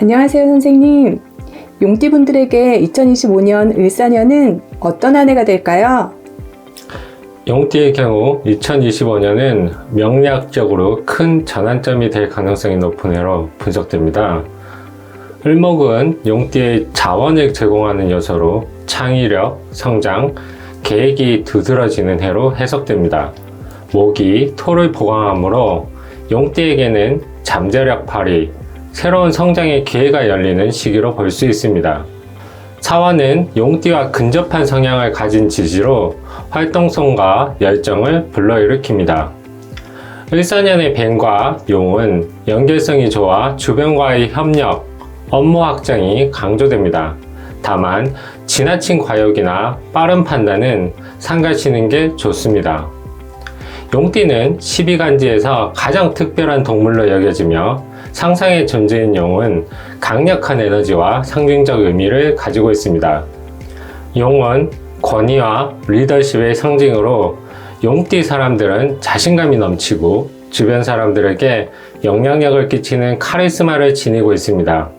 안녕하세요, 선생님. 용띠분들에게 2025년 을사년은 어떤 한 해가 될까요? 용띠의 경우 2025년은 명리학적으로 큰 전환점이 될 가능성이 높은 해로 분석됩니다. 을목은 용띠의 자원을 제공하는 요소로 창의력, 성장, 계획이 두드러지는 해로 해석됩니다. 목이 토를 보강하므로 용띠에게는 잠재력 발휘, 새로운 성장의 기회가 열리는 시기로 볼 수 있습니다. 사화는 용띠와 근접한 성향을 가진 지지로 활동성과 열정을 불러일으킵니다. 을사년의 뱀과 용은 연결성이 좋아 주변과의 협력, 업무 확장이 강조됩니다. 다만 지나친 과욕이나 빠른 판단은 삼가시는 게 좋습니다. 용띠는 12간지에서 가장 특별한 동물로 여겨지며 상상의 존재인 용은 강력한 에너지와 상징적 의미를 가지고 있습니다. 용은 권위와 리더십의 상징으로 용띠 사람들은 자신감이 넘치고 주변 사람들에게 영향력을 끼치는 카리스마를 지니고 있습니다.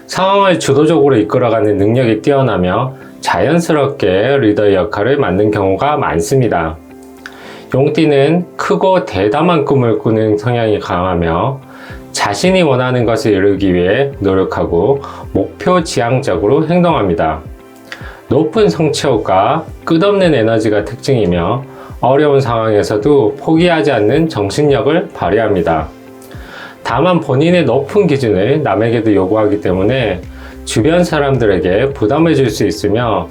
상황을 주도적으로 이끌어가는 능력이 뛰어나며 자연스럽게 리더의 역할을 맡는 경우가 많습니다. 용띠는 크고 대담한 꿈을 꾸는 성향이 강하며 자신이 원하는 것을 이루기 위해 노력하고 목표 지향적으로 행동합니다. 높은 성취욕과 끝없는 에너지가 특징이며 어려운 상황에서도 포기하지 않는 정신력을 발휘합니다. 다만 본인의 높은 기준을 남에게도 요구하기 때문에 주변 사람들에게 부담을 줄 수 있으며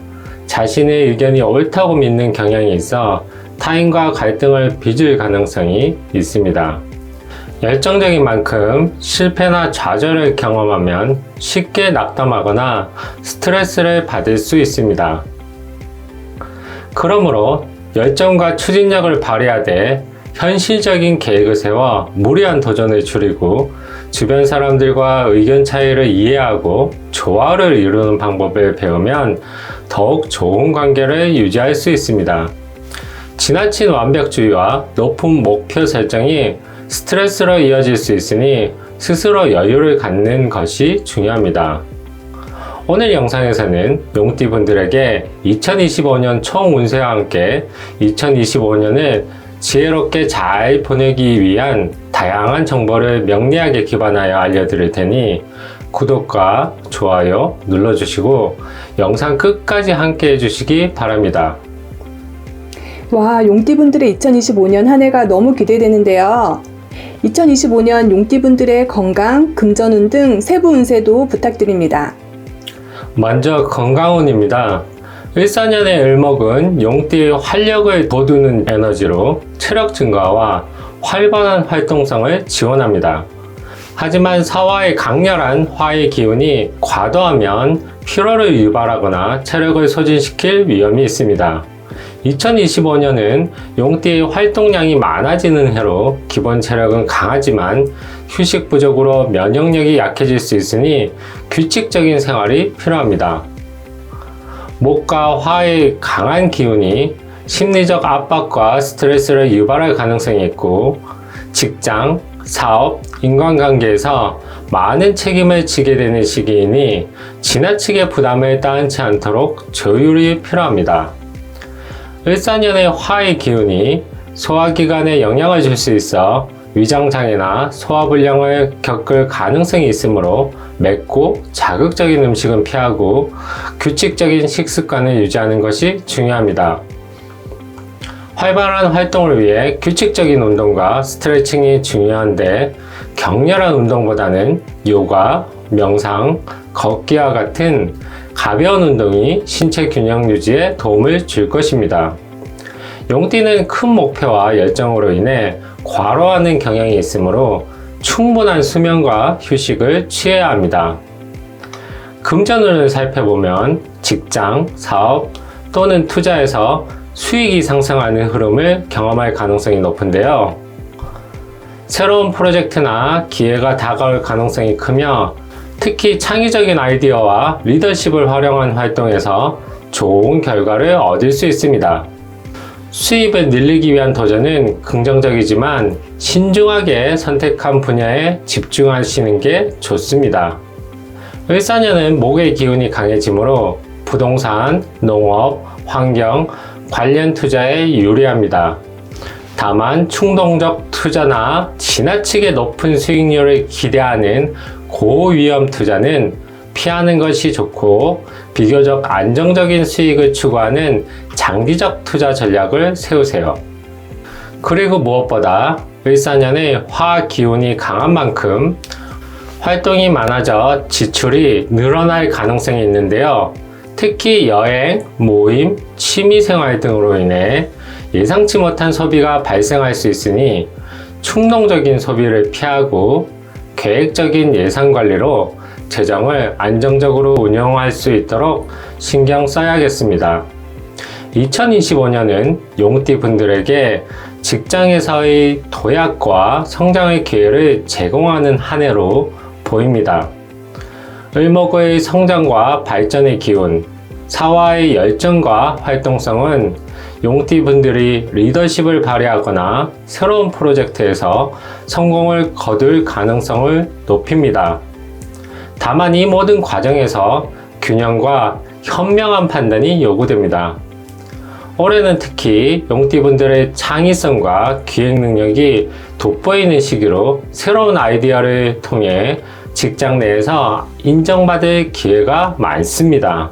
자신의 의견이 옳다고 믿는 경향이 있어 타인과 갈등을 빚을 가능성이 있습니다. 열정적인 만큼 실패나 좌절을 경험하면 쉽게 낙담하거나 스트레스를 받을 수 있습니다. 그러므로 열정과 추진력을 발휘하되 현실적인 계획을 세워 무리한 도전을 줄이고 주변 사람들과 의견 차이를 이해하고 조화를 이루는 방법을 배우면 더욱 좋은 관계를 유지할 수 있습니다. 지나친 완벽주의와 높은 목표 설정이 스트레스로 이어질 수 있으니 스스로 여유를 갖는 것이 중요합니다. 오늘 영상에서는 용띠 분들에게 2025년 총 운세와 함께 2025년을 지혜롭게 잘 보내기 위한 다양한 정보를 명리학에 기반하여 알려드릴 테니 구독과 좋아요 눌러주시고 영상 끝까지 함께 해주시기 바랍니다. 와, 용띠분들의 2025년 한 해가 너무 기대되는데요. 2025년 용띠분들의 건강, 금전운 등 세부 운세도 부탁드립니다. 먼저 건강운입니다. 을사년의 을목은 용띠의 활력을 돋우는 에너지로 체력 증가와 활발한 활동성을 지원합니다. 하지만 사화의 강렬한 화의 기운이 과도하면 피로를 유발하거나 체력을 소진시킬 위험이 있습니다. 2025년은 용띠의 활동량이 많아지는 해로 기본 체력은 강하지만 휴식 부족으로 면역력이 약해질 수 있으니 규칙적인 생활이 필요합니다. 목과 화의 강한 기운이 심리적 압박과 스트레스를 유발할 가능성이 있고 직장, 사업, 인간관계에서 많은 책임을 지게 되는 시기이니 지나치게 부담을 따르지 않도록 조율이 필요합니다. 을사년의 화의 기운이 소화기관에 영향을 줄 수 있어 위장장애나 소화불량을 겪을 가능성이 있으므로 맵고 자극적인 음식은 피하고 규칙적인 식습관을 유지하는 것이 중요합니다. 활발한 활동을 위해 규칙적인 운동과 스트레칭이 중요한데 격렬한 운동보다는 요가, 명상, 걷기와 같은 가벼운 운동이 신체 균형 유지에 도움을 줄 것입니다. 용띠는 큰 목표와 열정으로 인해 과로하는 경향이 있으므로 충분한 수면과 휴식을 취해야 합니다. 금전운을 살펴보면 직장, 사업 또는 투자에서 수익이 상승하는 흐름을 경험할 가능성이 높은데요. 새로운 프로젝트나 기회가 다가올 가능성이 크며 특히 창의적인 아이디어와 리더십을 활용한 활동에서 좋은 결과를 얻을 수 있습니다. 수입을 늘리기 위한 도전은 긍정적이지만 신중하게 선택한 분야에 집중하시는 게 좋습니다. 을사년은 목의 기운이 강해지므로 부동산, 농업, 환경, 관련 투자에 유리합니다. 다만 충동적 투자나 지나치게 높은 수익률을 기대하는 고위험 투자는 피하는 것이 좋고 비교적 안정적인 수익을 추구하는 장기적 투자 전략을 세우세요. 그리고 무엇보다 을사년의 화 기운이 강한 만큼 활동이 많아져 지출이 늘어날 가능성이 있는데요. 특히 여행, 모임, 취미생활 등으로 인해 예상치 못한 소비가 발생할 수 있으니 충동적인 소비를 피하고 계획적인 예산 관리로 재정을 안정적으로 운영할 수 있도록 신경 써야겠습니다. 2025년은 용띠 분들에게 직장에서의 도약과 성장의 기회를 제공하는 한 해로 보입니다. 을목의 성장과 발전의 기운, 사화의 열정과 활동성은 용띠 분들이 리더십을 발휘하거나 새로운 프로젝트에서 성공을 거둘 가능성을 높입니다. 다만 이 모든 과정에서 균형과 현명한 판단이 요구됩니다. 올해는 특히 용띠 분들의 창의성과 기획 능력이 돋보이는 시기로 새로운 아이디어를 통해 직장 내에서 인정받을 기회가 많습니다.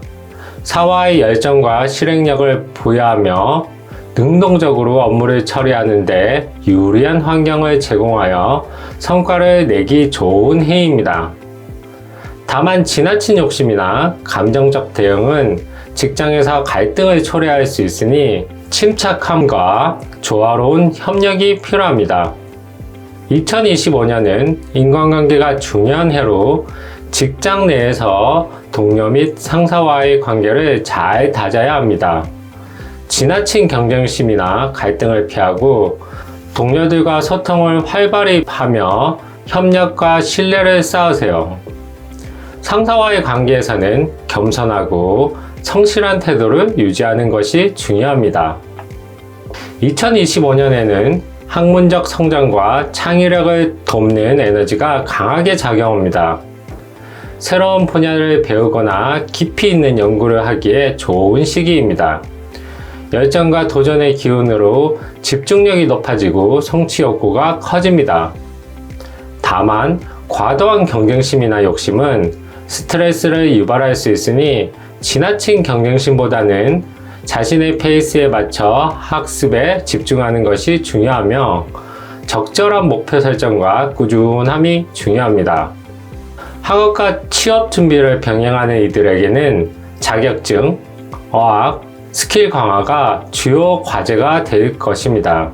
사화의 열정과 실행력을 부여하며 능동적으로 업무를 처리하는 데 유리한 환경을 제공하여 성과를 내기 좋은 해입니다. 다만 지나친 욕심이나 감정적 대응은 직장에서 갈등을 초래할 수 있으니 침착함과 조화로운 협력이 필요합니다. 2025년은 인간관계가 중요한 해로 직장 내에서 동료 및 상사와의 관계를 잘 다져야 합니다. 지나친 경쟁심이나 갈등을 피하고 동료들과 소통을 활발히 하며 협력과 신뢰를 쌓으세요. 상사와의 관계에서는 겸손하고 성실한 태도를 유지하는 것이 중요합니다. 2025년에는 학문적 성장과 창의력을 돕는 에너지가 강하게 작용합니다. 새로운 분야를 배우거나 깊이 있는 연구를 하기에 좋은 시기입니다. 열정과 도전의 기운으로 집중력이 높아지고 성취 욕구가 커집니다. 다만 과도한 경쟁심이나 욕심은 스트레스를 유발할 수 있으니 지나친 경쟁심보다는 자신의 페이스에 맞춰 학습에 집중하는 것이 중요하며 적절한 목표 설정과 꾸준함이 중요합니다. 학업과 취업 준비를 병행하는 이들에게는 자격증, 어학, 스킬 강화가 주요 과제가 될 것입니다.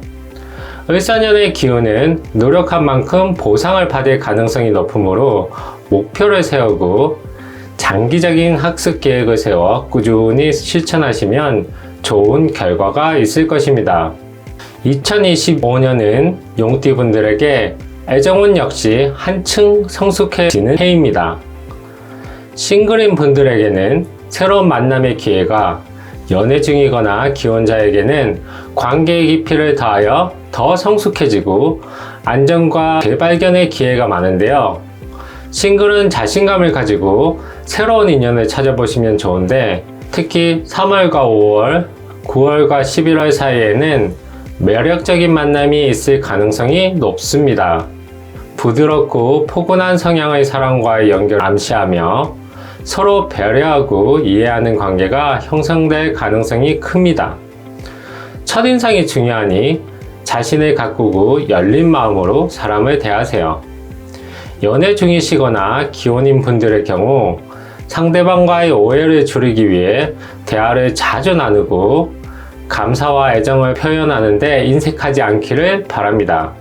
을사년의 기운은 노력한 만큼 보상을 받을 가능성이 높으므로 목표를 세우고 장기적인 학습 계획을 세워 꾸준히 실천하시면 좋은 결과가 있을 것입니다. 2025년은 용띠 분들에게 애정운 역시 한층 성숙해지는 해입니다. 싱글인 분들에게는 새로운 만남의 기회가, 연애 중이거나 기혼자에게는 관계의 깊이를 더하여 더 성숙해지고 안정과 재발견의 기회가 많은데요. 싱글은 자신감을 가지고 새로운 인연을 찾아보시면 좋은데 특히 3월과 5월, 9월과 11월 사이에는 매력적인 만남이 있을 가능성이 높습니다. 부드럽고 포근한 성향의 사람과의 연결을 암시하며 서로 배려하고 이해하는 관계가 형성될 가능성이 큽니다. 첫인상이 중요하니 자신을 가꾸고 열린 마음으로 사람을 대하세요. 연애 중이시거나 기혼인 분들의 경우 상대방과의 오해를 줄이기 위해 대화를 자주 나누고 감사와 애정을 표현하는데 인색하지 않기를 바랍니다.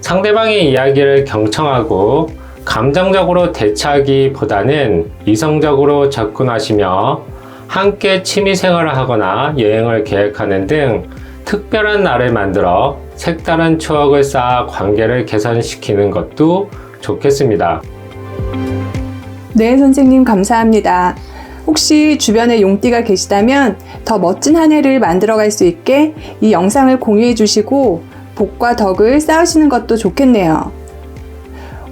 상대방의 이야기를 경청하고 감정적으로 대처하기보다는 이성적으로 접근하시며 함께 취미생활을 하거나 여행을 계획하는 등 특별한 날을 만들어 색다른 추억을 쌓아 관계를 개선시키는 것도 좋겠습니다. 네, 선생님 감사합니다. 혹시 주변에 용띠가 계시다면 더 멋진 한 해를 만들어갈 수 있게 이 영상을 공유해 주시고 복과 덕을 쌓으시는 것도 좋겠네요.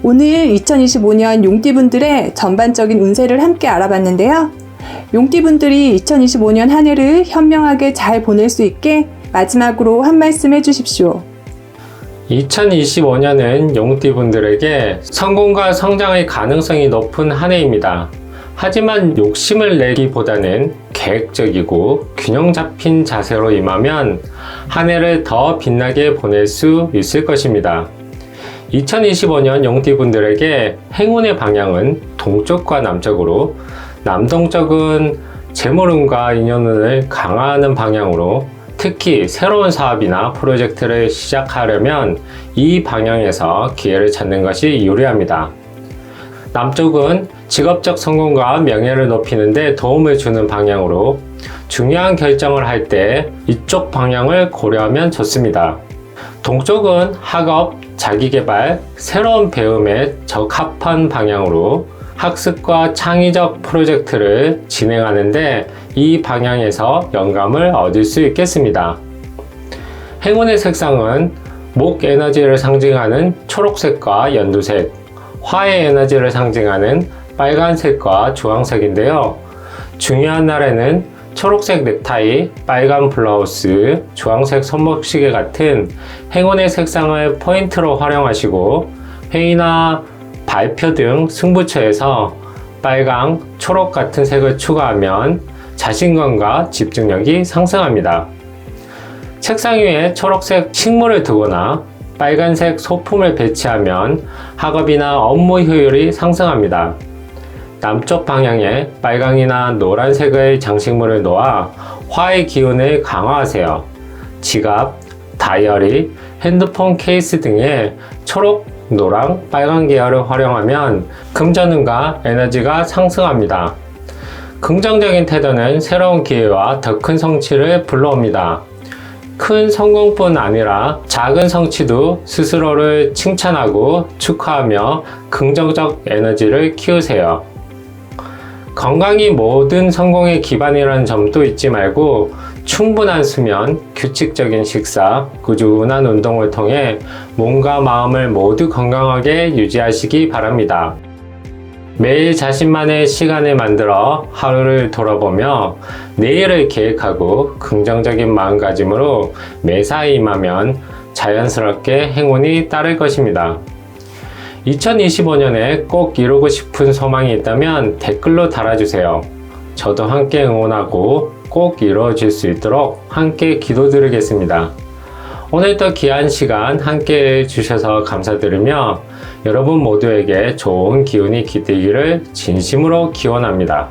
오늘 2025년 용띠분들의 전반적인 운세를 함께 알아봤는데요. 용띠분들이 2025년 한 해를 현명하게 잘 보낼 수 있게 마지막으로 한 말씀 해주십시오. 2025년은 용띠분들에게 성공과 성장의 가능성이 높은 한 해입니다. 하지만 욕심을 내기보다는 계획적이고 균형 잡힌 자세로 임하면 한 해를 더 빛나게 보낼 수 있을 것입니다. 2025년 용띠분들에게 행운의 방향은 동쪽과 남쪽으로, 남동쪽은 재물운과 인연운을 강화하는 방향으로, 특히 새로운 사업이나 프로젝트를 시작하려면 이 방향에서 기회를 찾는 것이 유리합니다. 남쪽은 직업적 성공과 명예를 높이는 데 도움을 주는 방향으로 중요한 결정을 할 때 이쪽 방향을 고려하면 좋습니다. 동쪽은 학업, 자기개발, 새로운 배움에 적합한 방향으로 학습과 창의적 프로젝트를 진행하는데 이 방향에서 영감을 얻을 수 있겠습니다. 행운의 색상은 목 에너지를 상징하는 초록색과 연두색, 화의 에너지를 상징하는 빨간색과 주황색인데요. 중요한 날에는 초록색 넥타이, 빨간 블라우스, 주황색 손목시계 같은 행운의 색상을 포인트로 활용하시고 회의나 발표 등 승부처에서 빨강, 초록 같은 색을 추가하면 자신감과 집중력이 상승합니다. 책상 위에 초록색 식물을 두거나 빨간색 소품을 배치하면 학업이나 업무 효율이 상승합니다. 남쪽 방향에 빨강이나 노란색의 장식물을 놓아 화의 기운을 강화하세요. 지갑, 다이어리, 핸드폰 케이스 등의 초록, 노랑, 빨간 계열을 활용하면 금전운과 에너지가 상승합니다. 긍정적인 태도는 새로운 기회와 더 큰 성취를 불러옵니다. 큰 성공뿐 아니라 작은 성취도 스스로를 칭찬하고 축하하며 긍정적 에너지를 키우세요. 건강이 모든 성공의 기반이라는 점도 잊지 말고 충분한 수면, 규칙적인 식사, 꾸준한 운동을 통해 몸과 마음을 모두 건강하게 유지하시기 바랍니다. 매일 자신만의 시간을 만들어 하루를 돌아보며 내일을 계획하고 긍정적인 마음가짐으로 매사에 임하면 자연스럽게 행운이 따를 것입니다. 2025년에 꼭 이루고 싶은 소망이 있다면 댓글로 달아주세요. 저도 함께 응원하고 꼭 이루어질 수 있도록 함께 기도드리겠습니다. 오늘도 귀한 시간 함께 해주셔서 감사드리며 여러분 모두에게 좋은 기운이 깃들기를 진심으로 기원합니다.